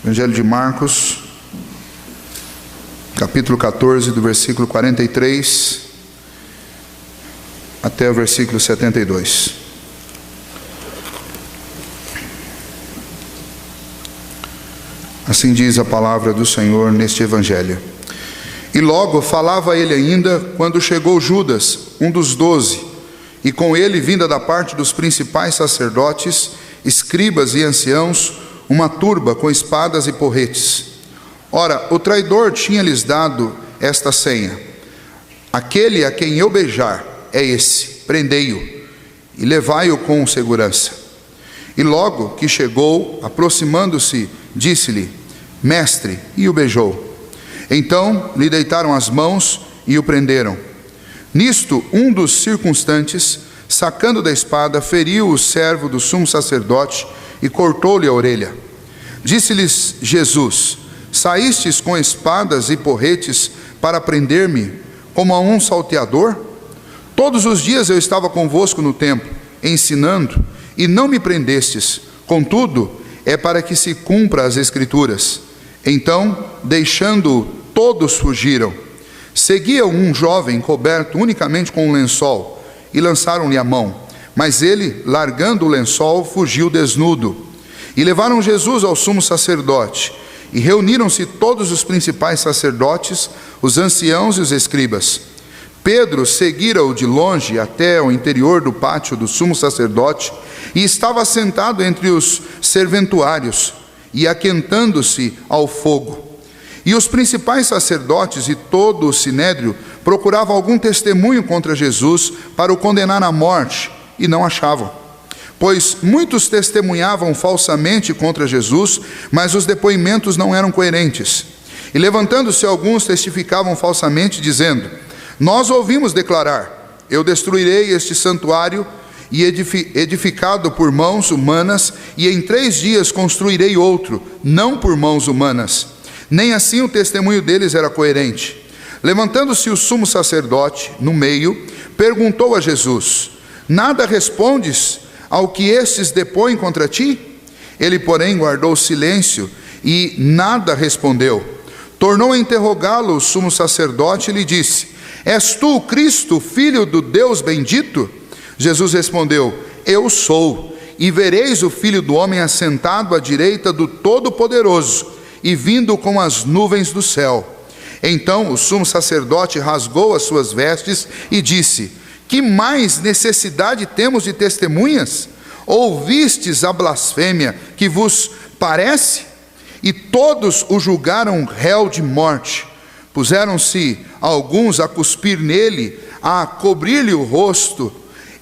Evangelho de Marcos, capítulo 14, do versículo 43 até o versículo 72. Assim diz a palavra do Senhor neste Evangelho. E logo falava ele ainda, quando chegou Judas, um dos 12, e com ele, vinda da parte dos principais sacerdotes, escribas e anciãos, uma turba com espadas e porretes. Ora, o traidor tinha-lhes dado esta senha: aquele a quem eu beijar é esse, prendei-o e levai-o com segurança. E logo que chegou, aproximando-se, disse-lhe: Mestre, e o beijou. Então lhe deitaram as mãos e o prenderam. Nisto, um dos circunstantes, sacando da espada, feriu o servo do sumo sacerdote e cortou-lhe a orelha. Disse-lhes Jesus: Saístes com espadas e porretes para prender-me, como a um salteador? Todos os dias eu estava convosco no templo, ensinando, e não me prendestes. Contudo, é para que se cumpra as Escrituras. Então, deixando-o, todos fugiram. Seguia um jovem coberto unicamente com um lençol, e lançaram-lhe a mão. Mas ele, largando o lençol, fugiu desnudo. E levaram Jesus ao sumo sacerdote. E reuniram-se todos os principais sacerdotes, os anciãos e os escribas. Pedro seguira-o de longe até o interior do pátio do sumo sacerdote, e estava sentado entre os serventuários, e aquentando-se ao fogo. E os principais sacerdotes e todo o sinédrio procuravam algum testemunho contra Jesus para o condenar à morte, e não achavam. Pois muitos testemunhavam falsamente contra Jesus, mas os depoimentos não eram coerentes. E levantando-se alguns testificavam falsamente, dizendo: Nós ouvimos declarar: Eu destruirei este santuário e edificado por mãos humanas, e em 3 dias construirei outro, não por mãos humanas. Nem assim o testemunho deles era coerente. Levantando-se o sumo sacerdote, no meio, perguntou a Jesus: Nada respondes ao que estes depõem contra ti? Ele, porém, guardou silêncio e nada respondeu. Tornou a interrogá-lo o sumo sacerdote e lhe disse: És tu o Cristo, filho do Deus bendito? Jesus respondeu: Eu sou, e vereis o Filho do Homem assentado à direita do Todo-Poderoso, e vindo com as nuvens do céu. Então o sumo sacerdote rasgou as suas vestes e disse: Que mais necessidade temos de testemunhas? Ouvistes a blasfêmia que vos parece? E todos o julgaram réu de morte. Puseram-se alguns a cuspir nele, a cobrir-lhe o rosto,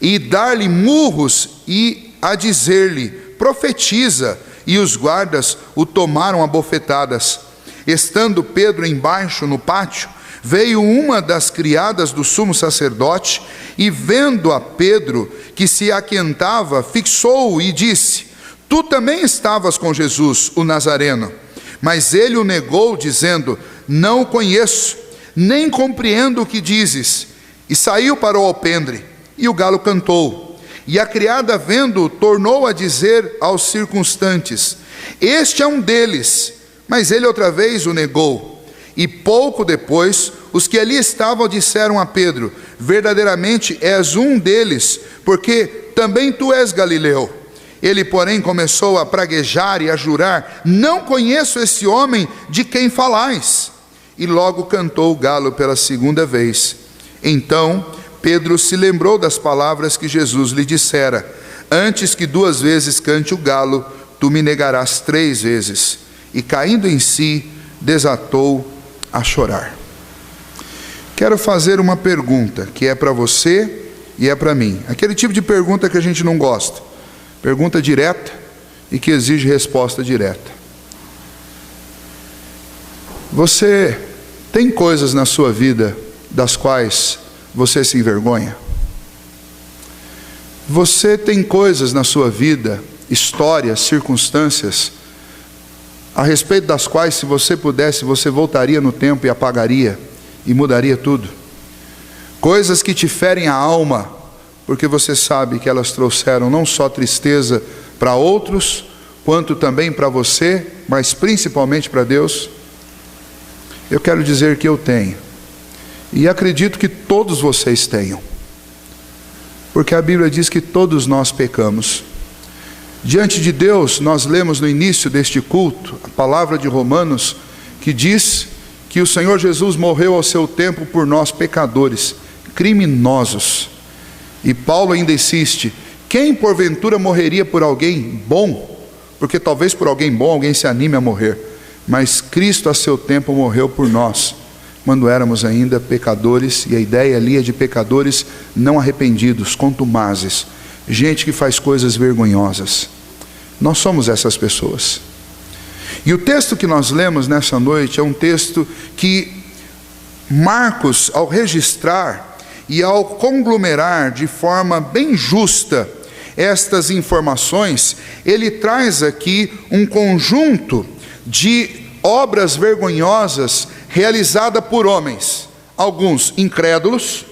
e dar-lhe murros, e a dizer-lhe: Profetiza. E os guardas o tomaram a bofetadas. Estando Pedro embaixo no pátio, veio uma das criadas do sumo sacerdote, e vendo a Pedro, que se aquentava, fixou-o e disse: Tu também estavas com Jesus, o Nazareno. Mas ele o negou, dizendo: Não o conheço, nem compreendo o que dizes. E saiu para o alpendre, e o galo cantou. E a criada, vendo-o, tornou a dizer aos circunstantes: Este é um deles. Mas ele outra vez o negou. E pouco depois, os que ali estavam disseram a Pedro: Verdadeiramente és um deles, porque também tu és galileu. Ele, porém, começou a praguejar e a jurar: Não conheço esse homem de quem falais. E logo cantou o galo pela 2ª vez. Então Pedro se lembrou das palavras que Jesus lhe dissera: Antes que 2 vezes cante o galo, tu me negarás 3 vezes. E caindo em si, desatou a chorar. Quero fazer uma pergunta que é para você e é para mim. Aquele tipo de pergunta que a gente não gosta. Pergunta direta e que exige resposta direta. Você tem coisas na sua vida das quais você se envergonha? Você tem coisas na sua vida, histórias, circunstâncias, a respeito das quais, se você pudesse, você voltaria no tempo e apagaria e mudaria tudo? Coisas que te ferem a alma, porque você sabe que elas trouxeram não só tristeza para outros, quanto também para você, mas principalmente para Deus? Eu quero dizer que eu tenho, e acredito que todos vocês tenham, porque a Bíblia diz que todos nós pecamos. Diante de Deus, nós lemos no início deste culto a palavra de Romanos, que diz que o Senhor Jesus morreu ao seu tempo por nós pecadores, criminosos. E Paulo ainda insiste: quem porventura morreria por alguém bom? Porque talvez por alguém bom alguém se anime a morrer, mas Cristo a seu tempo morreu por nós, quando éramos ainda pecadores, e a ideia ali é de pecadores não arrependidos, contumazes, gente que faz coisas vergonhosas. Nós somos essas pessoas. E o texto que nós lemos nessa noite é um texto que Marcos, ao registrar e ao conglomerar de forma bem justa estas informações, ele traz aqui um conjunto de obras vergonhosas realizadas por homens, alguns incrédulos,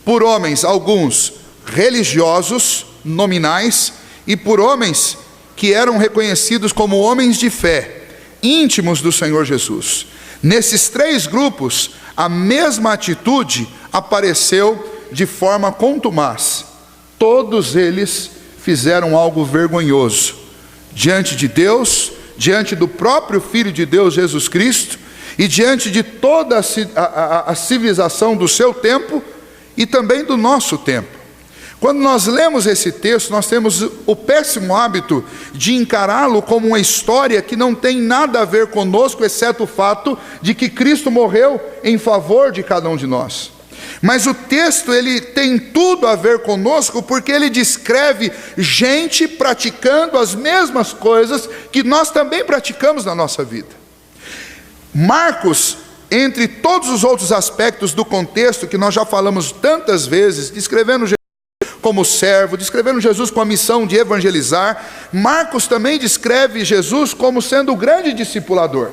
por homens, alguns religiosos, nominais, e por homens que eram reconhecidos como homens de fé, íntimos do Senhor Jesus. Nesses três grupos, a mesma atitude apareceu de forma contumaz. Todos eles fizeram algo vergonhoso diante de Deus, diante do próprio Filho de Deus, Jesus Cristo, e diante de toda a civilização do seu tempo e também do nosso tempo. Quando nós lemos esse texto, nós temos o péssimo hábito de encará-lo como uma história que não tem nada a ver conosco, exceto o fato de que Cristo morreu em favor de cada um de nós. Mas o texto, ele tem tudo a ver conosco, porque ele descreve gente praticando as mesmas coisas que nós também praticamos na nossa vida. Marcos, entre todos os outros aspectos do contexto que nós já falamos tantas vezes, descrevendo Jesus como servo, descrevendo Jesus com a missão de evangelizar, Marcos também descreve Jesus como sendo o grande discipulador.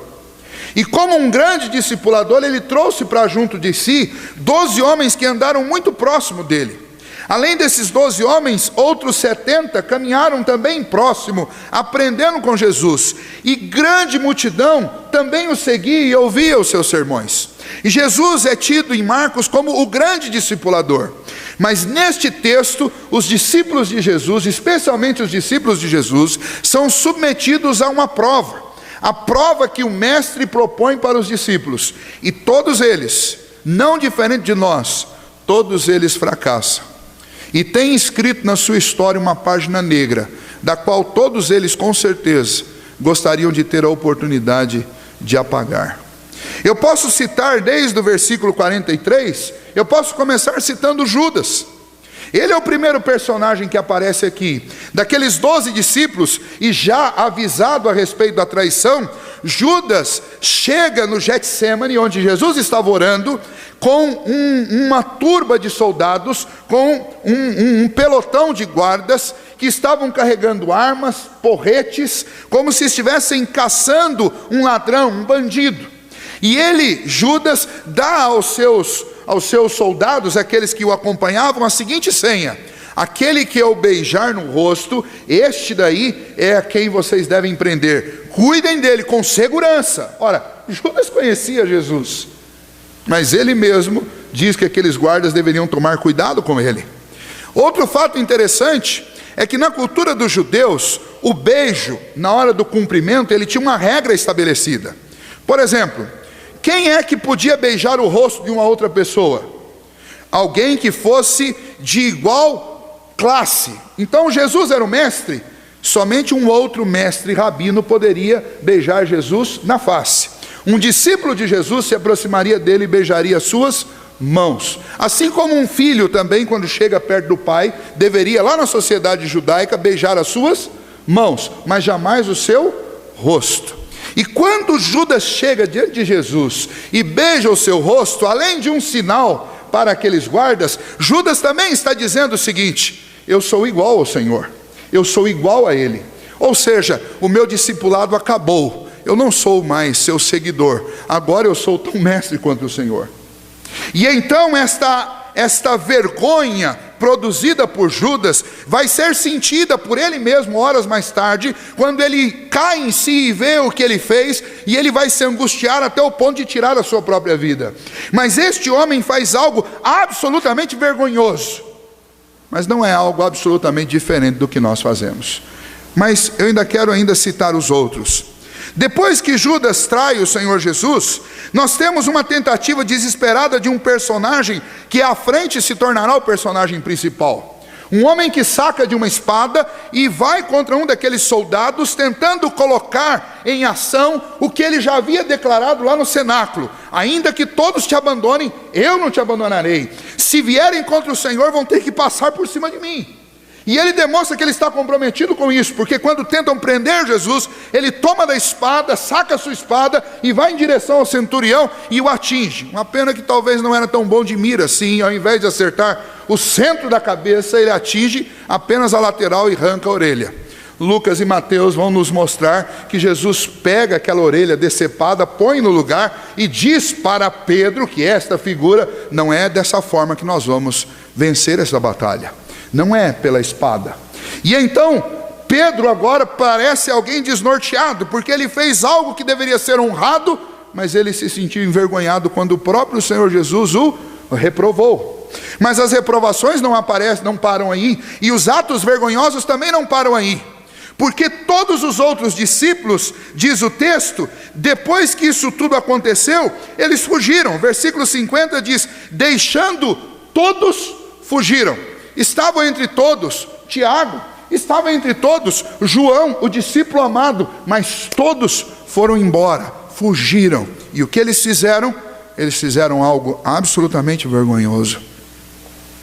E como um grande discipulador, ele trouxe para junto de si 12 homens que andaram muito próximo dele. Além desses 12 homens, outros 70 caminharam também próximo, aprendendo com Jesus. E grande multidão também o seguia e ouvia os seus sermões. E Jesus é tido em Marcos como o grande discipulador. Mas neste texto, os discípulos de Jesus, especialmente os discípulos de Jesus, são submetidos a uma prova. A prova que o mestre propõe para os discípulos. E todos eles, não diferente de nós, todos eles fracassam. E tem escrito na sua história uma página negra, da qual todos eles com certeza gostariam de ter a oportunidade de apagar. Eu posso citar desde o versículo 43, eu posso começar citando Judas. Ele é o primeiro personagem que aparece aqui. Daqueles 12 discípulos, e já avisado a respeito da traição, Judas chega no Getsemane, onde Jesus estava orando, com uma turba de soldados, com um pelotão de guardas, que estavam carregando armas, porretes, como se estivessem caçando um ladrão, um bandido. E ele, Judas, dá aos seus soldados, aqueles que o acompanhavam, a seguinte senha: aquele que eu beijar no rosto, este daí é a quem vocês devem prender. Cuidem dele com segurança. Ora, Judas conhecia Jesus, mas ele mesmo diz que aqueles guardas deveriam tomar cuidado com ele. Outro fato interessante é que na cultura dos judeus, o beijo, na hora do cumprimento, ele tinha uma regra estabelecida. Por exemplo, quem é que podia beijar o rosto de uma outra pessoa? Alguém que fosse de igual classe. Então Jesus era o mestre, somente um outro mestre rabino poderia beijar Jesus na face. Um discípulo de Jesus se aproximaria dele e beijaria as suas mãos. Assim como um filho também, quando chega perto do pai, deveria, lá na sociedade judaica, beijar as suas mãos, mas jamais o seu rosto. E quando Judas chega diante de Jesus e beija o seu rosto, além de um sinal para aqueles guardas, Judas também está dizendo o seguinte: eu sou igual ao Senhor, eu sou igual a Ele. Ou seja, o meu discipulado acabou, eu não sou mais seu seguidor, agora eu sou tão mestre quanto o Senhor. E então esta vergonha produzida por Judas vai ser sentida por ele mesmo horas mais tarde, quando ele cai em si e vê o que ele fez, e ele vai se angustiar até o ponto de tirar a sua própria vida. Mas este homem faz algo absolutamente vergonhoso, mas não é algo absolutamente diferente do que nós fazemos. Mas eu ainda quero citar os outros. Depois que Judas trai o Senhor Jesus, nós temos uma tentativa desesperada de um personagem que à frente se tornará o personagem principal. Um homem que saca de uma espada e vai contra um daqueles soldados, tentando colocar em ação o que ele já havia declarado lá no cenáculo: ainda que todos te abandonem, eu não te abandonarei. Se vierem contra o Senhor, vão ter que passar por cima de mim. E ele demonstra que ele está comprometido com isso, porque quando tentam prender Jesus, ele toma da espada, saca a sua espada e vai em direção ao centurião e o atinge. Uma pena que talvez não era tão bom de mira assim. Ao invés de acertar o centro da cabeça, ele atinge apenas a lateral e arranca a orelha. Lucas e Mateus vão nos mostrar que Jesus pega aquela orelha decepada, põe no lugar e diz para Pedro que esta figura: não é dessa forma que nós vamos vencer essa batalha. Não é pela espada. E então Pedro agora parece alguém desnorteado, porque ele fez algo que deveria ser honrado, mas ele se sentiu envergonhado quando o próprio Senhor Jesus o reprovou. Mas as reprovações não param aí, e os atos vergonhosos também não param aí, porque todos os outros discípulos, diz o texto, depois que isso tudo aconteceu, eles fugiram. Versículo 50 diz: deixando todos, fugiram. Estavam entre todos Tiago, estava entre todos João, o discípulo amado, mas todos foram embora, fugiram. E o que eles fizeram? Eles fizeram algo absolutamente vergonhoso.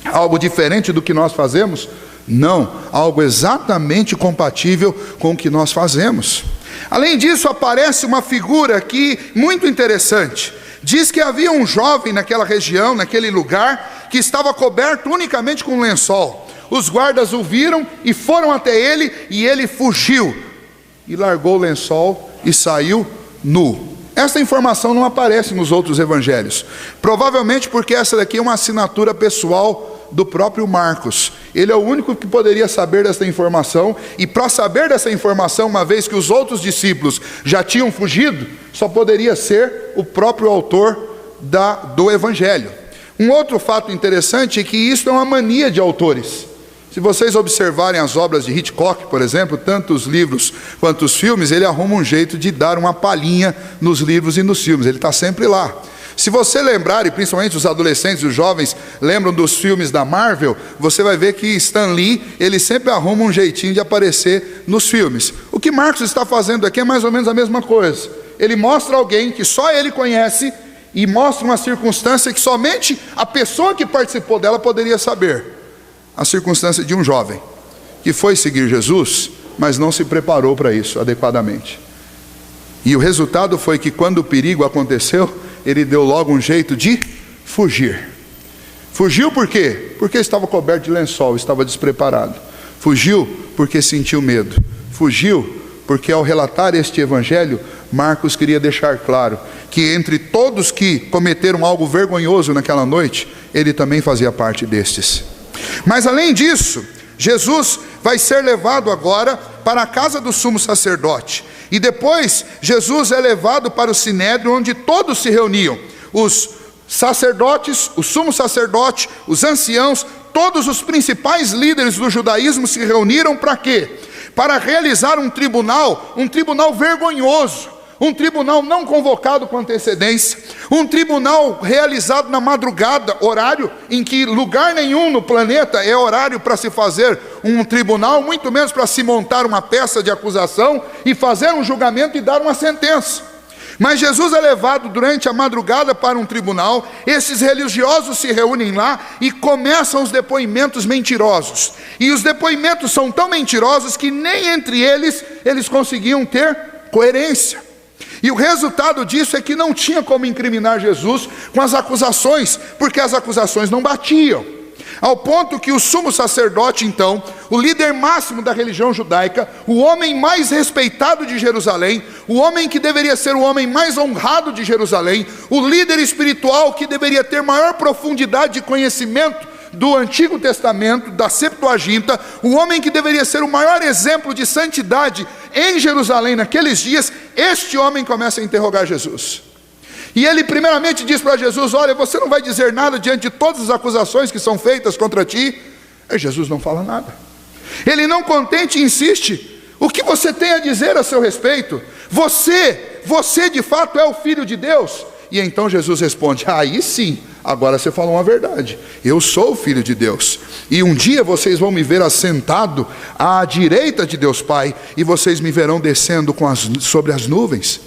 Algo diferente do que nós fazemos? Não, algo exatamente compatível com o que nós fazemos. Além disso, aparece uma figura aqui muito interessante. Diz que havia um jovem naquela região, naquele lugar, que estava coberto unicamente com um lençol. Os guardas o viram e foram até ele, e ele fugiu e largou o lençol e saiu nu. Essa informação não aparece nos outros evangelhos, provavelmente porque essa daqui é uma assinatura pessoal do próprio Marcos. Ele é o único que poderia saber dessa informação, e para saber dessa informação, uma vez que os outros discípulos já tinham fugido, só poderia ser o próprio autor do evangelho. Um outro fato interessante é que isso é uma mania de autores. Se vocês observarem as obras de Hitchcock, por exemplo, tanto os livros quanto os filmes, ele arruma um jeito de dar uma palhinha nos livros e nos filmes. Ele está sempre lá. Se você lembrar, e principalmente os adolescentes e os jovens lembram dos filmes da Marvel, você vai ver que Stan Lee, ele sempre arruma um jeitinho de aparecer nos filmes. O que Marcos está fazendo aqui é mais ou menos a mesma coisa. Ele mostra alguém que só ele conhece, e mostra uma circunstância que somente a pessoa que participou dela poderia saber. A circunstância de um jovem que foi seguir Jesus, mas não se preparou para isso adequadamente. E o resultado foi que quando o perigo aconteceu, ele deu logo um jeito de fugir. Fugiu por quê? Porque estava coberto de lençol, estava despreparado. Fugiu porque sentiu medo. Fugiu porque, ao relatar este evangelho, Marcos queria deixar claro que entre todos que cometeram algo vergonhoso naquela noite, ele também fazia parte destes. Mas além disso, Jesus vai ser levado agora para a casa do sumo sacerdote. E depois Jesus é levado para o sinédrio, onde todos se reuniam. Os sacerdotes, o sumo sacerdote, os anciãos, todos os principais líderes do judaísmo se reuniram para quê? Para realizar um tribunal vergonhoso, um tribunal não convocado com antecedência, um tribunal realizado na madrugada, horário em que lugar nenhum no planeta é horário para se fazer um tribunal, muito menos para se montar uma peça de acusação e fazer um julgamento e dar uma sentença. Mas Jesus é levado durante a madrugada para um tribunal, esses religiosos se reúnem lá e começam os depoimentos mentirosos. E os depoimentos são tão mentirosos que nem entre eles conseguiam ter coerência. E o resultado disso é que não tinha como incriminar Jesus com as acusações, porque as acusações não batiam. Ao ponto que o sumo sacerdote, então, o líder máximo da religião judaica, o homem mais respeitado de Jerusalém, o homem que deveria ser o homem mais honrado de Jerusalém, o líder espiritual que deveria ter maior profundidade de conhecimento do Antigo Testamento, da Septuaginta, o homem que deveria ser o maior exemplo de santidade em Jerusalém naqueles dias, este homem começa a interrogar Jesus. E ele primeiramente diz para Jesus: olha, você não vai dizer nada diante de todas as acusações que são feitas contra ti? E Jesus não fala nada. Ele, não contente, insiste: o que você tem a dizer a seu respeito? Você de fato é o Filho de Deus? E então Jesus responde: aí sim, agora você falou uma verdade, eu sou o Filho de Deus, e um dia vocês vão me ver assentado à direita de Deus Pai, e vocês me verão descendo sobre as nuvens.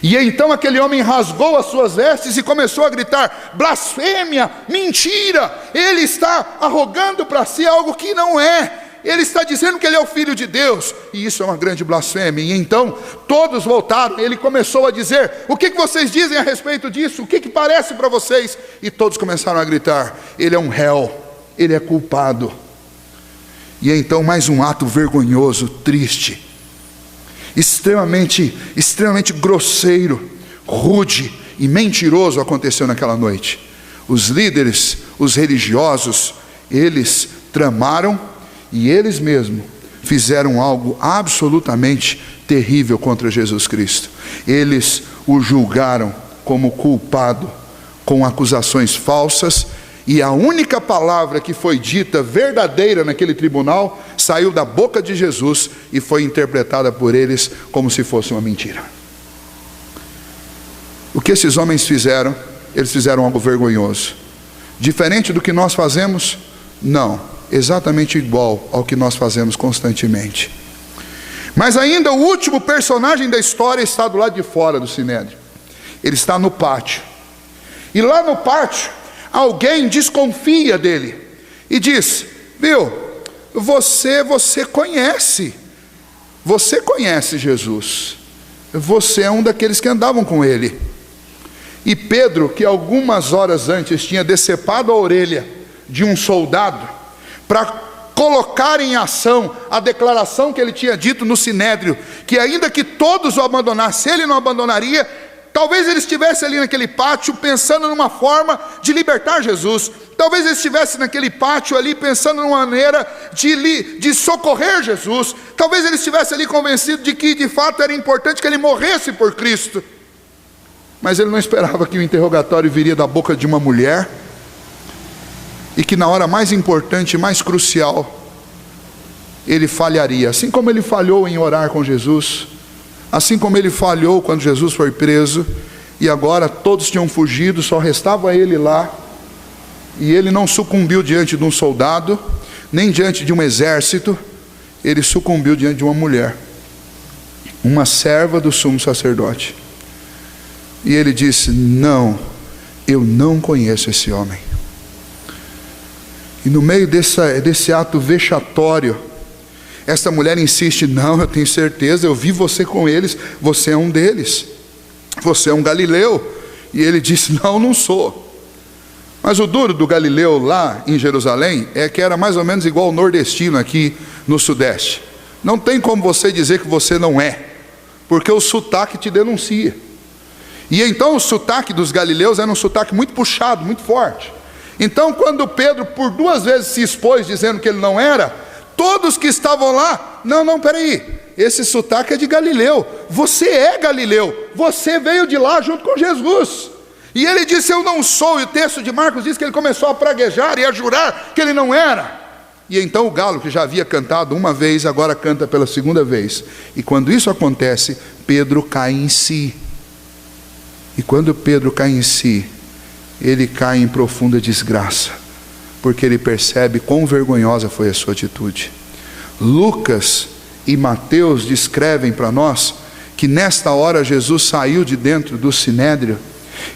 E então aquele homem rasgou as suas vestes e começou a gritar: blasfêmia, mentira, ele está arrogando para si algo que não é. Ele está dizendo que ele é o Filho de Deus, e isso é uma grande blasfêmia. E então todos voltaram, ele começou a dizer: o que vocês dizem a respeito disso? O que parece para vocês? E todos começaram a gritar: ele é um réu, ele é culpado. E então mais um ato vergonhoso, triste, extremamente grosseiro, rude e mentiroso aconteceu naquela noite. Os líderes, os religiosos, eles tramaram e eles mesmos fizeram algo absolutamente terrível contra Jesus Cristo. Eles o julgaram como culpado, com acusações falsas, e a única palavra que foi dita verdadeira naquele tribunal saiu da boca de Jesus e foi interpretada por eles como se fosse uma mentira. O que esses homens fizeram? Eles fizeram algo vergonhoso. Diferente do que nós fazemos? Não, exatamente igual ao que nós fazemos constantemente. Mas ainda o último personagem da história está do lado de fora do sinédrio. Ele está no pátio. E lá no pátio, alguém desconfia dele e diz: viu, você conhece Jesus, você é um daqueles que andavam com ele. E Pedro, que algumas horas antes tinha decepado a orelha de um soldado para colocar em ação a declaração que ele tinha dito no sinédrio, que ainda que todos o abandonassem, ele não abandonaria. Talvez ele estivesse ali naquele pátio pensando numa forma de libertar Jesus. Talvez ele estivesse naquele pátio ali pensando numa maneira de socorrer Jesus. Talvez ele estivesse ali convencido de que de fato era importante que ele morresse por Cristo. Mas ele não esperava que o interrogatório viria da boca de uma mulher, e que na hora mais importante, mais crucial, ele falharia. Assim como ele falhou em orar com Jesus, assim como ele falhou quando Jesus foi preso, e agora todos tinham fugido, só restava ele lá, e ele não sucumbiu diante de um soldado, nem diante de um exército, ele sucumbiu diante de uma mulher, uma serva do sumo sacerdote. E ele disse: não, eu não conheço esse homem. E no meio desse ato vexatório, esta mulher insiste: não, eu tenho certeza, eu vi você com eles, você é um deles, você é um galileu. E ele disse: não, não sou. Mas o duro do galileu lá em Jerusalém é que era mais ou menos igual ao nordestino aqui no sudeste. Não tem como você dizer que você não é, porque o sotaque te denuncia. E então o sotaque dos galileus era um sotaque muito puxado, muito forte. Então quando Pedro por 2 vezes se expôs dizendo que ele não era, todos que estavam lá: não, peraí, esse sotaque é de Galileu, você é Galileu, você veio de lá junto com Jesus. E ele disse: eu não sou. E o texto de Marcos diz que ele começou a praguejar e a jurar que ele não era. E então o galo, que já havia cantado uma vez, agora canta pela 2ª vez. E quando isso acontece, Pedro cai em si. E quando Pedro cai em si, ele cai em profunda desgraça, porque ele percebe quão vergonhosa foi a sua atitude. Lucas e Mateus descrevem para nós que nesta hora Jesus saiu de dentro do sinédrio,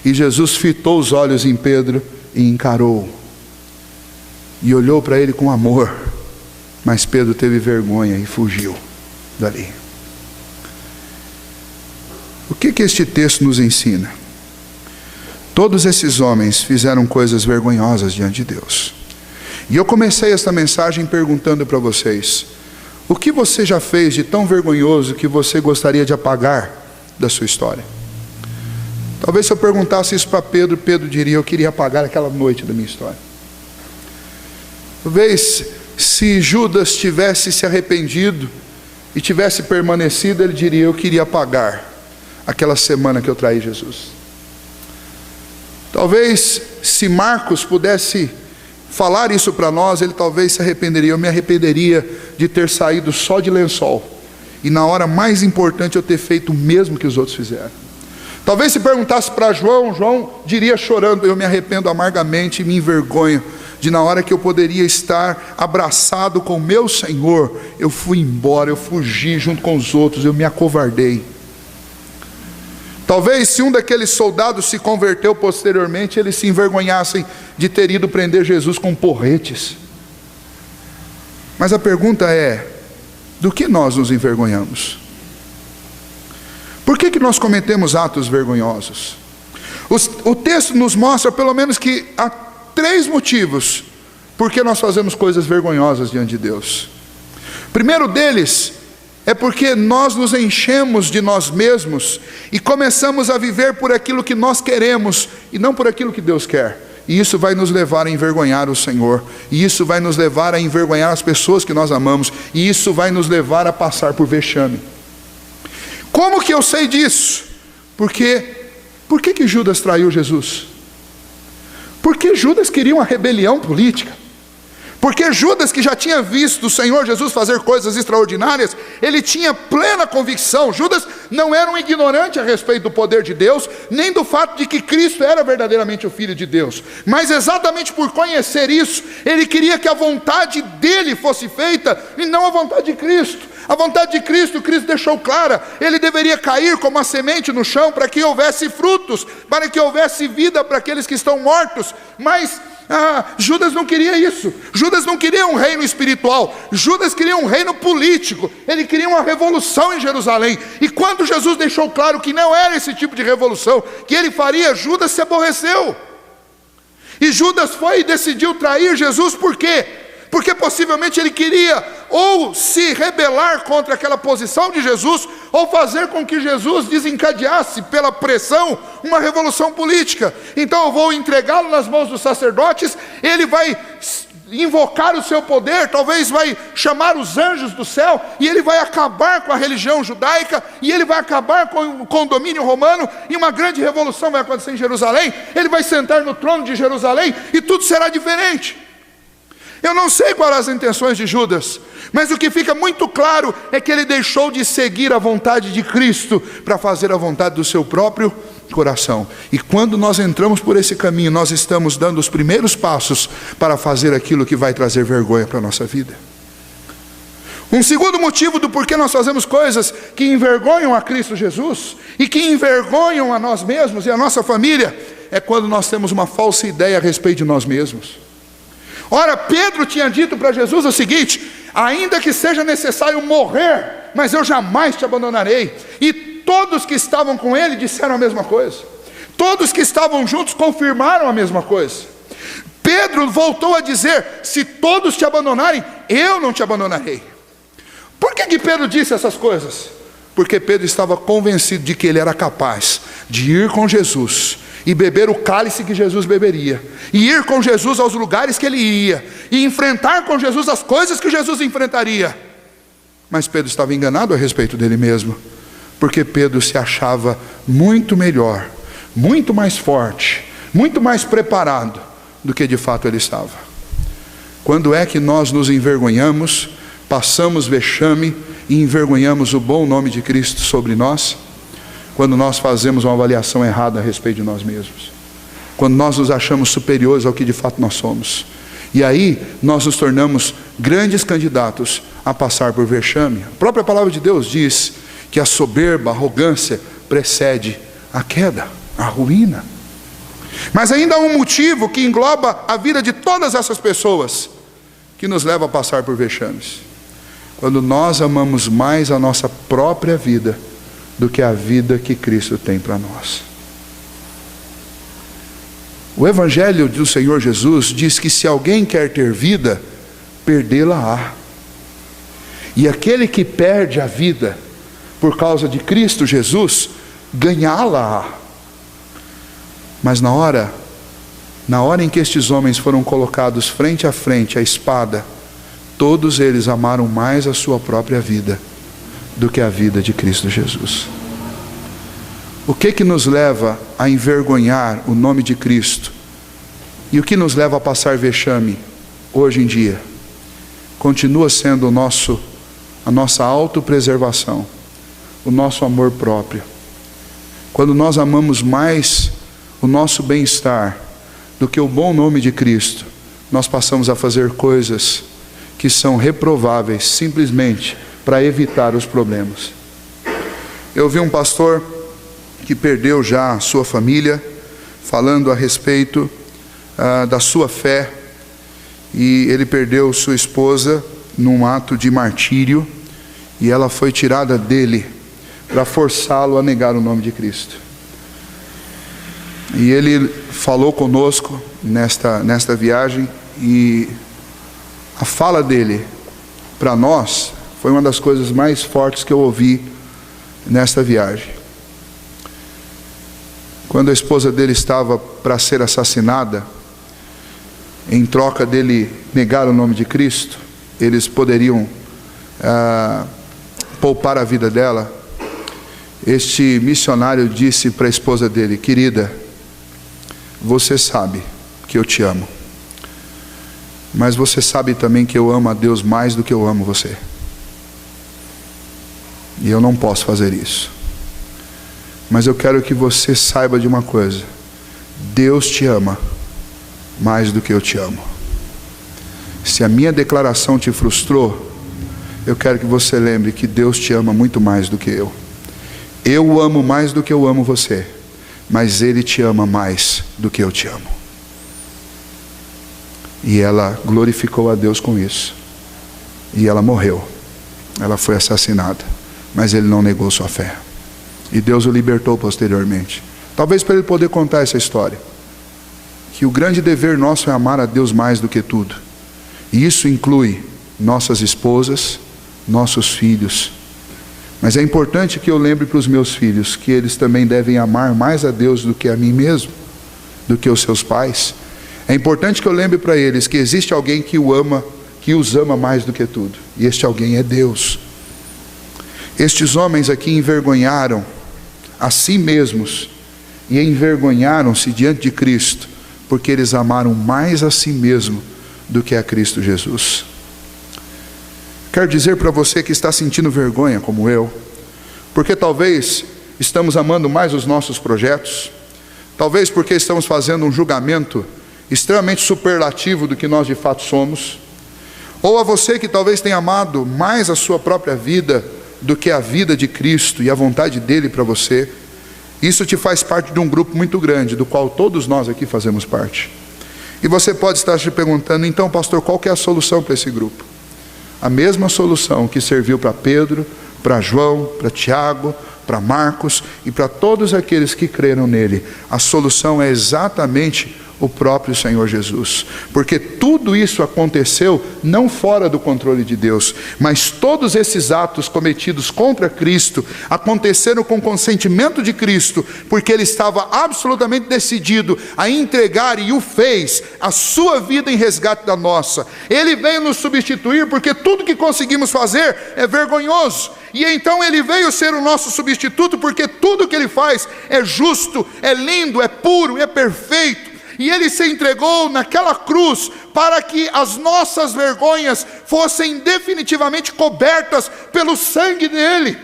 e Jesus fitou os olhos em Pedro e encarou, e olhou para ele com amor, mas Pedro teve vergonha e fugiu dali. O que este texto nos ensina? Todos esses homens fizeram coisas vergonhosas diante de Deus. E eu comecei esta mensagem perguntando para vocês: o que você já fez de tão vergonhoso que você gostaria de apagar da sua história? Talvez se eu perguntasse isso para Pedro, Pedro diria: eu queria apagar aquela noite da minha história. Talvez se Judas tivesse se arrependido e tivesse permanecido, ele diria: eu queria pagar aquela semana que eu traí Jesus. Talvez se Marcos pudesse falar isso para nós, ele talvez se arrependeria: eu me arrependeria de ter saído só de lençol, e na hora mais importante eu ter feito o mesmo que os outros fizeram. Talvez se perguntasse para João, João diria chorando: eu me arrependo amargamente e me envergonho de, na hora que eu poderia estar abraçado com meu Senhor, eu fui embora, eu fugi junto com os outros, eu me acovardei. Talvez se um daqueles soldados se converteu posteriormente, eles se envergonhassem de ter ido prender Jesus com porretes. Mas a pergunta é: do que nós nos envergonhamos? Por que nós cometemos atos vergonhosos? O texto nos mostra pelo menos que há 3 motivos por que nós fazemos coisas vergonhosas diante de Deus. O primeiro deles é porque nós nos enchemos de nós mesmos e começamos a viver por aquilo que nós queremos e não por aquilo que Deus quer. E isso vai nos levar a envergonhar o Senhor, e isso vai nos levar a envergonhar as pessoas que nós amamos, e isso vai nos levar a passar por vexame. Como que eu sei disso? Por que Judas traiu Jesus? Porque Judas queria uma rebelião política. Porque Judas, que já tinha visto o Senhor Jesus fazer coisas extraordinárias, ele tinha plena convicção. Judas não era um ignorante a respeito do poder de Deus, nem do fato de que Cristo era verdadeiramente o Filho de Deus. Mas exatamente por conhecer isso, ele queria que a vontade dele fosse feita e não a vontade de Cristo. A vontade de Cristo, Cristo deixou clara: ele deveria cair como a semente no chão para que houvesse frutos, para que houvesse vida para aqueles que estão mortos. Mas Judas não queria isso. Judas não queria um reino espiritual, Judas queria um reino político. Ele queria uma revolução em Jerusalém. E quando Jesus deixou claro que não era esse tipo de revolução que ele faria, Judas se aborreceu. E Judas foi e decidiu trair Jesus. Por quê? Porque possivelmente ele queria ou se rebelar contra aquela posição de Jesus, ou fazer com que Jesus desencadeasse pela pressão uma revolução política. Então eu vou entregá-lo nas mãos dos sacerdotes, ele vai invocar o seu poder, talvez vai chamar os anjos do céu, e ele vai acabar com a religião judaica, e ele vai acabar com o domínio romano, e uma grande revolução vai acontecer em Jerusalém. Ele vai sentar no trono de Jerusalém, e tudo será diferente. Eu não sei quais as intenções de Judas, mas o que fica muito claro é que ele deixou de seguir a vontade de Cristo para fazer a vontade do seu próprio coração. E quando nós entramos por esse caminho, nós estamos dando os primeiros passos para fazer aquilo que vai trazer vergonha para a nossa vida. Um segundo motivo do porquê nós fazemos coisas que envergonham a Cristo Jesus e que envergonham a nós mesmos e a nossa família é quando nós temos uma falsa ideia a respeito de nós mesmos. Ora, Pedro tinha dito para Jesus o seguinte: ainda que seja necessário morrer, mas eu jamais te abandonarei. E todos que estavam com ele disseram a mesma coisa. Todos que estavam juntos confirmaram a mesma coisa. Pedro voltou a dizer: se todos te abandonarem, eu não te abandonarei. Por que Pedro disse essas coisas? Porque Pedro estava convencido de que ele era capaz de ir com Jesus e beber o cálice que Jesus beberia, e ir com Jesus aos lugares que ele ia, e enfrentar com Jesus as coisas que Jesus enfrentaria. Mas Pedro estava enganado a respeito dele mesmo, porque Pedro se achava muito melhor, muito mais forte, muito mais preparado do que de fato ele estava. Quando é que nós nos envergonhamos, passamos vexame e envergonhamos o bom nome de Cristo sobre nós? Quando nós fazemos uma avaliação errada a respeito de nós mesmos, quando nós nos achamos superiores ao que de fato nós somos, e aí nós nos tornamos grandes candidatos a passar por vexame. A própria palavra de Deus diz que a soberba, a arrogância precede a queda, a ruína. Mas ainda há um motivo que engloba a vida de todas essas pessoas, que nos leva a passar por vexames: quando nós amamos mais a nossa própria vida do que a vida que Cristo tem para nós. O Evangelho do Senhor Jesus diz que se alguém quer ter vida, perdê-la-á. E aquele que perde a vida por causa de Cristo Jesus, ganhá-la-á. Mas na hora Na hora em que estes homens foram colocados frente a frente à espada, todos eles amaram mais a sua própria vida do que a vida de Cristo Jesus. O que nos leva a envergonhar o nome de Cristo? E o que nos leva a passar vexame hoje em dia? Continua sendo a nossa autopreservação, o nosso amor próprio. Quando nós amamos mais o nosso bem-estar do que o bom nome de Cristo, nós passamos a fazer coisas que são reprováveis simplesmente para evitar os problemas. Eu vi um pastor que perdeu já a sua família, falando a respeito da sua fé, e ele perdeu sua esposa num ato de martírio, e ela foi tirada dele para forçá-lo a negar o nome de Cristo. E ele falou conosco nesta viagem, e a fala dele para nós foi uma das coisas mais fortes que eu ouvi nesta viagem. Quando a esposa dele estava para ser assassinada, em troca dele negar o nome de Cristo, eles poderiam poupar a vida dela. Este missionário disse para a esposa dele: querida, você sabe que eu te amo, mas você sabe também que eu amo a Deus mais do que eu amo você, e eu não posso fazer isso. Mas eu quero que você saiba de uma coisa: Deus te ama mais do que eu te amo. Se a minha declaração te frustrou, eu quero que você lembre que Deus te ama muito mais do que eu. Eu o amo mais do que eu amo você, mas Ele te ama mais do que eu te amo. E ela glorificou a Deus com isso. E ela morreu. Ela foi assassinada, mas ele não negou sua fé. E Deus o libertou posteriormente. Talvez para ele poder contar essa história. Que o grande dever nosso é amar a Deus mais do que tudo. E isso inclui nossas esposas, nossos filhos. Mas é importante que eu lembre para os meus filhos que eles também devem amar mais a Deus do que a mim mesmo, do que os seus pais. É importante que eu lembre para eles que existe alguém que os ama mais do que tudo. E este alguém é Deus. Estes homens aqui envergonharam a si mesmos e envergonharam-se diante de Cristo, porque eles amaram mais a si mesmo do que a Cristo Jesus. Quero dizer para você que está sentindo vergonha como eu, porque talvez estamos amando mais os nossos projetos, talvez porque estamos fazendo um julgamento extremamente superlativo do que nós de fato somos, ou a você que talvez tenha amado mais a sua própria vida do que a vida de Cristo e a vontade dele para você. Isso te faz parte de um grupo muito grande, do qual todos nós aqui fazemos parte. E você pode estar se perguntando: então, pastor, qual que é a solução para esse grupo? A mesma solução que serviu para Pedro, para João, para Tiago, para Marcos e para todos aqueles que creram nele. A solução é exatamente o próprio Senhor Jesus, porque tudo isso aconteceu não fora do controle de Deus, mas todos esses atos cometidos contra Cristo aconteceram com consentimento de Cristo, porque ele estava absolutamente decidido a entregar, e o fez, a sua vida em resgate da nossa. Ele veio nos substituir, porque tudo que conseguimos fazer é vergonhoso, e então ele veio ser o nosso substituto, porque tudo que ele faz é justo, é lindo, é puro, é perfeito. E ele se entregou naquela cruz para que as nossas vergonhas fossem definitivamente cobertas pelo sangue dele,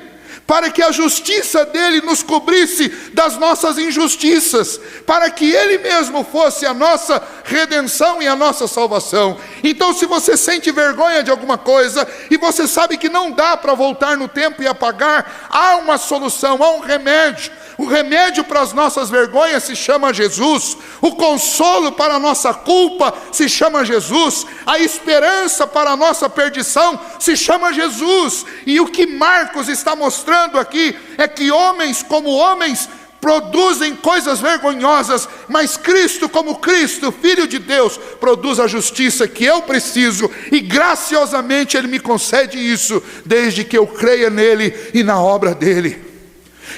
para que a justiça dele nos cobrisse das nossas injustiças, para que ele mesmo fosse a nossa redenção e a nossa salvação. Então, se você sente vergonha de alguma coisa e você sabe que não dá para voltar no tempo e apagar, há uma solução, há um remédio. O remédio para as nossas vergonhas se chama Jesus. O consolo para a nossa culpa se chama Jesus. A esperança para a nossa perdição se chama Jesus. E o que Marcos está mostrando aqui é que homens como homens produzem coisas vergonhosas, mas Cristo como Cristo, Filho de Deus, produz a justiça que eu preciso, e graciosamente Ele me concede isso, desde que eu creia nele e na obra dele.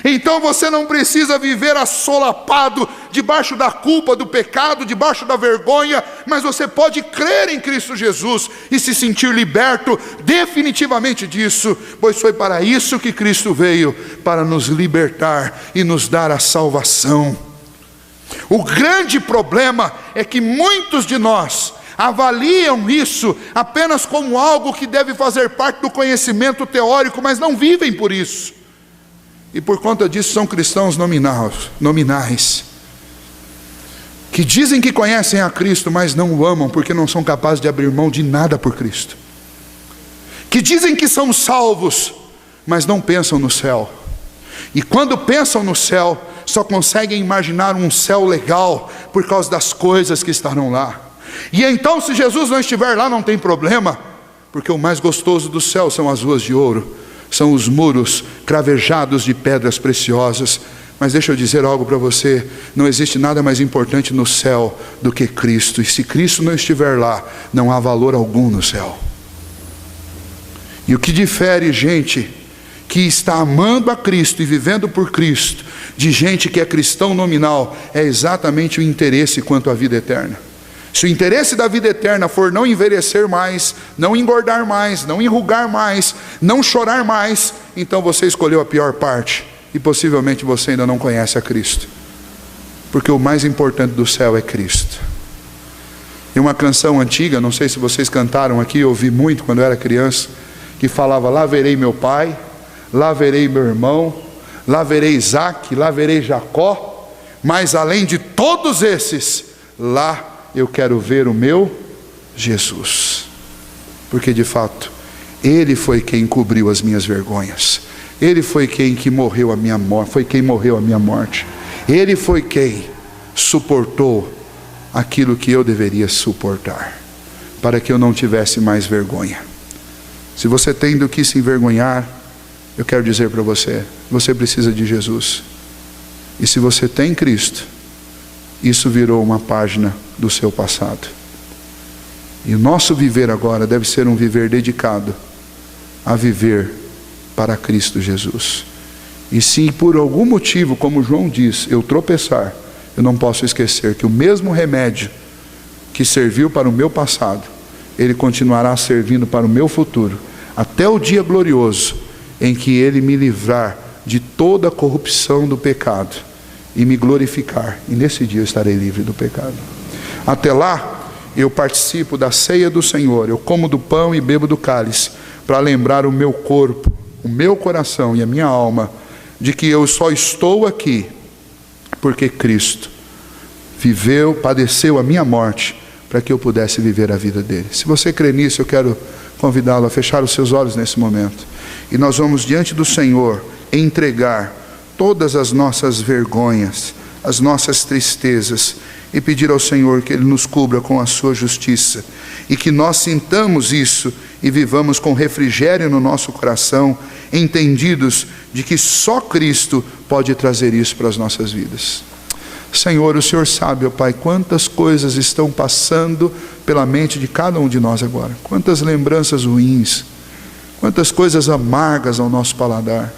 Então você não precisa viver assolapado debaixo da culpa, do pecado, debaixo da vergonha, mas você pode crer em Cristo Jesus e se sentir liberto definitivamente disso, pois foi para isso que Cristo veio, para nos libertar e nos dar a salvação. O grande problema é que muitos de nós avaliam isso apenas como algo que deve fazer parte do conhecimento teórico, mas não vivem por isso. E por conta disso são cristãos nominais, que dizem que conhecem a Cristo, mas não o amam, porque não são capazes de abrir mão de nada por Cristo. Que dizem que são salvos, mas não pensam no céu. E quando pensam no céu, só conseguem imaginar um céu legal, por causa das coisas que estarão lá. E então, se Jesus não estiver lá, não tem problema, porque o mais gostoso do céu são as ruas de ouro, são os muros cravejados de pedras preciosas. Mas deixa eu dizer algo para você: não existe nada mais importante no céu do que Cristo. E se Cristo não estiver lá, não há valor algum no céu. E o que difere gente que está amando a Cristo e vivendo por Cristo, de gente que é cristão nominal, é exatamente o interesse quanto à vida eterna. Se o interesse da vida eterna for não envelhecer mais, não engordar mais, não enrugar mais, não chorar mais, então você escolheu a pior parte, e possivelmente você ainda não conhece a Cristo, porque o mais importante do céu é Cristo. E uma canção antiga, não sei se vocês cantaram aqui, eu ouvi muito quando eu era criança, que falava: lá verei meu pai, lá verei meu irmão, lá verei Isaac, lá verei Jacó, mas além de todos esses, lá eu quero ver o meu Jesus, porque de fato Ele foi quem cobriu as minhas vergonhas, Ele foi quem morreu a minha morte, Ele foi quem suportou aquilo que eu deveria suportar, para que eu não tivesse mais vergonha. Se você tem do que se envergonhar, eu quero dizer para você, você precisa de Jesus. E se você tem Cristo, isso virou uma página do seu passado. E o nosso viver agora deve ser um viver dedicado a viver para Cristo Jesus. E se por algum motivo, como João diz, eu tropeçar, eu não posso esquecer que o mesmo remédio que serviu para o meu passado, ele continuará servindo para o meu futuro, até o dia glorioso em que Ele me livrar de toda a corrupção do pecado e me glorificar, e nesse dia eu estarei livre do pecado. Até lá, eu participo da ceia do Senhor, eu como do pão e bebo do cálice, para lembrar o meu corpo, o meu coração e a minha alma, de que eu só estou aqui, porque Cristo viveu, padeceu a minha morte, para que eu pudesse viver a vida dele. Se você crê nisso, eu quero convidá-lo a fechar os seus olhos nesse momento, e nós vamos diante do Senhor entregar todas as nossas vergonhas, as nossas tristezas, e pedir ao Senhor que Ele nos cubra com a sua justiça, e que nós sintamos isso e vivamos com refrigério no nosso coração, entendidos de que só Cristo pode trazer isso para as nossas vidas. Senhor, o Senhor sabe, ó Pai, quantas coisas estão passando pela mente de cada um de nós agora, quantas lembranças ruins, quantas coisas amargas ao nosso paladar.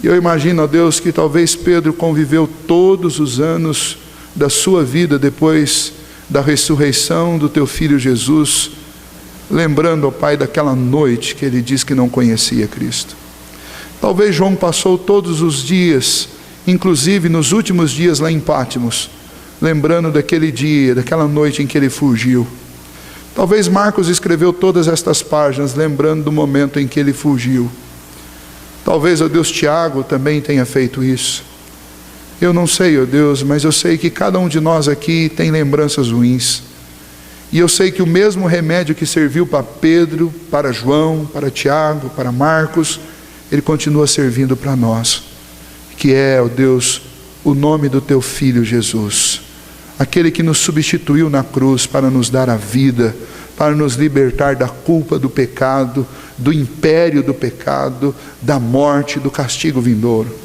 E eu imagino, ó Deus, que talvez Pedro conviveu todos os anos da sua vida depois da ressurreição do teu filho Jesus, lembrando, ó Pai, daquela noite que ele diz que não conhecia Cristo. Talvez João passou todos os dias, inclusive nos últimos dias lá em Pátimos, lembrando daquele dia, daquela noite em que ele fugiu. Talvez Marcos escreveu todas estas páginas lembrando do momento em que ele fugiu. Talvez, ó Deus, Tiago também tenha feito isso. Eu não sei, ó Deus, mas eu sei que cada um de nós aqui tem lembranças ruins. E eu sei que o mesmo remédio que serviu para Pedro, para João, para Tiago, para Marcos, ele continua servindo para nós, que é, ó Deus, o nome do teu Filho Jesus, aquele que nos substituiu na cruz para nos dar a vida, para nos libertar da culpa do pecado, do império do pecado, da morte, do castigo vindouro.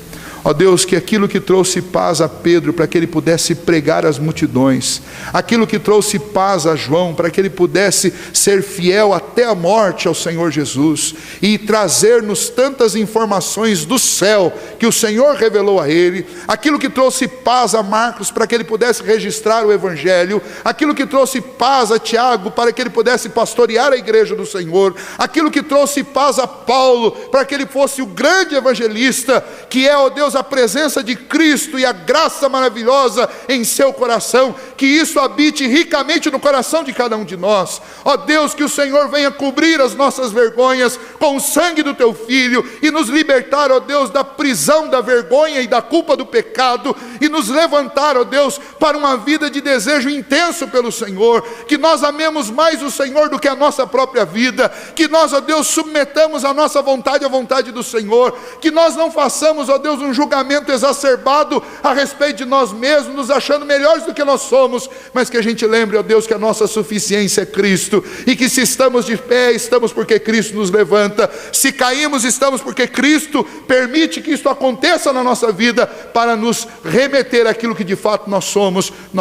Ó Deus, que aquilo que trouxe paz a Pedro, para que ele pudesse pregar às multidões, aquilo que trouxe paz a João, para que ele pudesse ser fiel até a morte ao Senhor Jesus, e trazer-nos tantas informações do céu, que o Senhor revelou a ele, aquilo que trouxe paz a Marcos, para que ele pudesse registrar o Evangelho, aquilo que trouxe paz a Tiago, para que ele pudesse pastorear a igreja do Senhor, aquilo que trouxe paz a Paulo, para que ele fosse o grande evangelista, que é, ó Deus, a presença de Cristo e a graça maravilhosa em seu coração, que isso habite ricamente no coração de cada um de nós. Ó Deus, que o Senhor venha cobrir as nossas vergonhas com o sangue do teu Filho, e nos libertar, ó Deus, da prisão da vergonha e da culpa do pecado, e nos levantar, ó Deus, para uma vida de desejo intenso pelo Senhor, que nós amemos mais o Senhor do que a nossa própria vida, que nós, ó Deus, submetamos a nossa vontade à vontade do Senhor, que nós não façamos, ó Deus, um julgamento exacerbado a respeito de nós mesmos, nos achando melhores do que nós somos, mas que a gente lembre, ó Deus, que a nossa suficiência é Cristo, e que se estamos de pé, estamos porque Cristo nos levanta, se caímos, estamos porque Cristo permite que isso aconteça na nossa vida, para nos remeter àquilo que de fato nós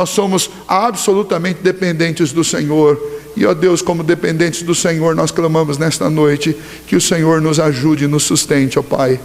somos absolutamente dependentes do Senhor. E ó Deus, como dependentes do Senhor, nós clamamos nesta noite, que o Senhor nos ajude e nos sustente, ó Pai,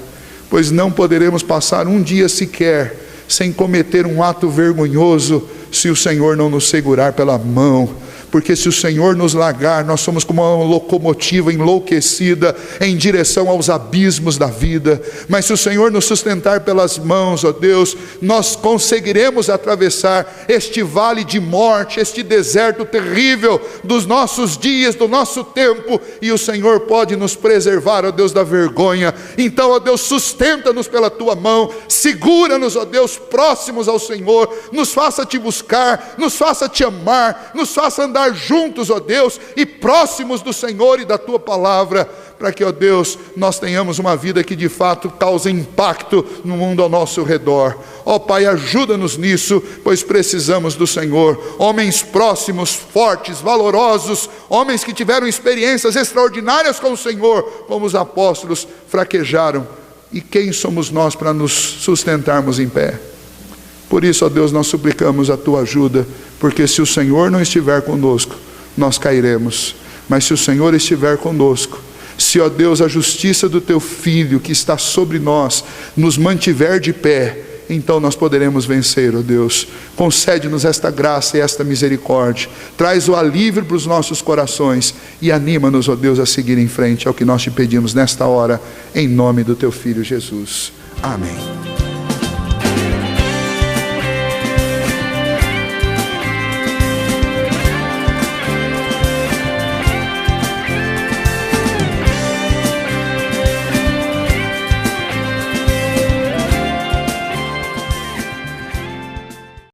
pois não poderemos passar um dia sequer sem cometer um ato vergonhoso, se o Senhor não nos segurar pela mão. Porque se o Senhor nos largar, nós somos como uma locomotiva enlouquecida em direção aos abismos da vida. Mas se o Senhor nos sustentar pelas mãos, ó Deus, nós conseguiremos atravessar este vale de morte, este deserto terrível dos nossos dias, do nosso tempo, e o Senhor pode nos preservar, ó Deus, da vergonha. Então, ó Deus, sustenta-nos pela tua mão, segura-nos, ó Deus, próximos ao Senhor, nos faça te buscar, nos faça te amar, nos faça andar juntos, ó Deus, e próximos do Senhor e da tua palavra, para que, ó Deus, nós tenhamos uma vida que de fato cause impacto no mundo ao nosso redor. Ó Pai, ajuda-nos nisso, pois precisamos do Senhor. Homens próximos, fortes, valorosos, homens que tiveram experiências extraordinárias com o Senhor, como os apóstolos, fraquejaram. E quem somos nós para nos sustentarmos em pé? Por isso, ó Deus, nós suplicamos a tua ajuda, porque se o Senhor não estiver conosco, nós cairemos. Mas se o Senhor estiver conosco, se, ó Deus, a justiça do teu Filho que está sobre nós nos mantiver de pé, então nós poderemos vencer, ó Deus. Concede-nos esta graça e esta misericórdia, traz o alívio para os nossos corações e anima-nos, ó Deus, a seguir em frente. É o que nós te pedimos nesta hora, em nome do teu Filho Jesus. Amém.